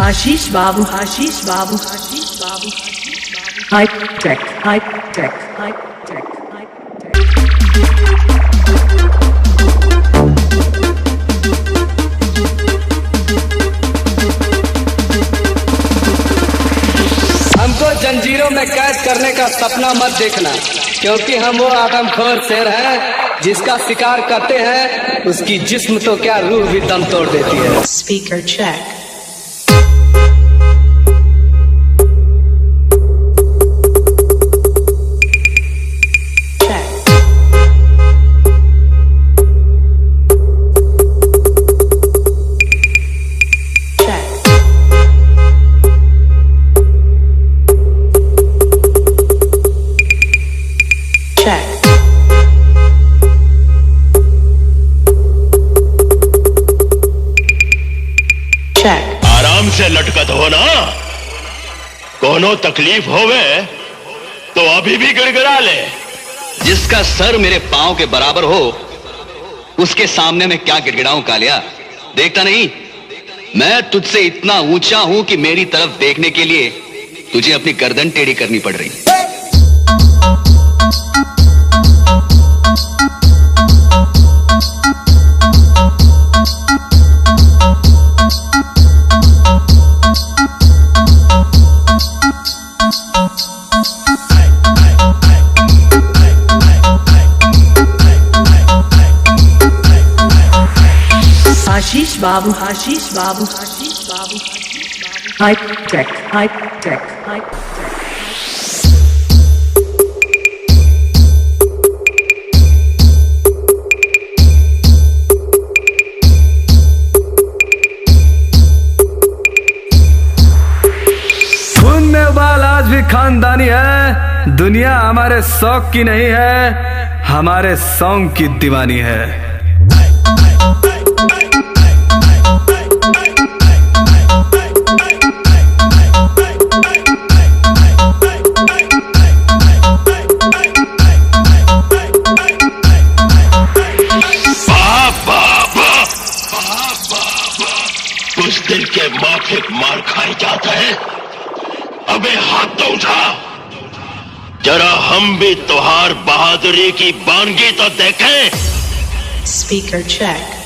आशीष Babu, Ashish Babu, Ashish Babu, high tech, high tech, high tech, high tech. हमको जंजीरों में कैद करने का सपना मत देखना, क्योंकि हम वो आदमखोर शेर हैं जिसका शिकार करते हैं उसकी जिस्म तो क्या रूह भी दम तोड़ देती है। Speaker check. आराम से लटकत हो ना, कोनो तकलीफ होवे तो अभी भी गिड़गिड़ा ले। जिसका सर मेरे पांव के बराबर हो उसके सामने मैं क्या गिड़गिड़ाऊं कालिया? देखता नहीं मैं तुझसे इतना ऊंचा हूं कि मेरी तरफ देखने के लिए तुझे अपनी गर्दन टेढ़ी करनी पड़ रही। Ashish Babu, Ashish Babu, Ashish Babu, high tech, high tech, high tech. खून में उबाल आज भी खानदानी है, दुनिया हमारे शौक की नहीं है, हमारे सॉन्ग की दीवानी है। उस दिल के माफिक मार खाई जाता है, अबे हाथ तो उठा, जरा हम भी तुहार बहादुरी की बानगी तो देखें। Speaker check.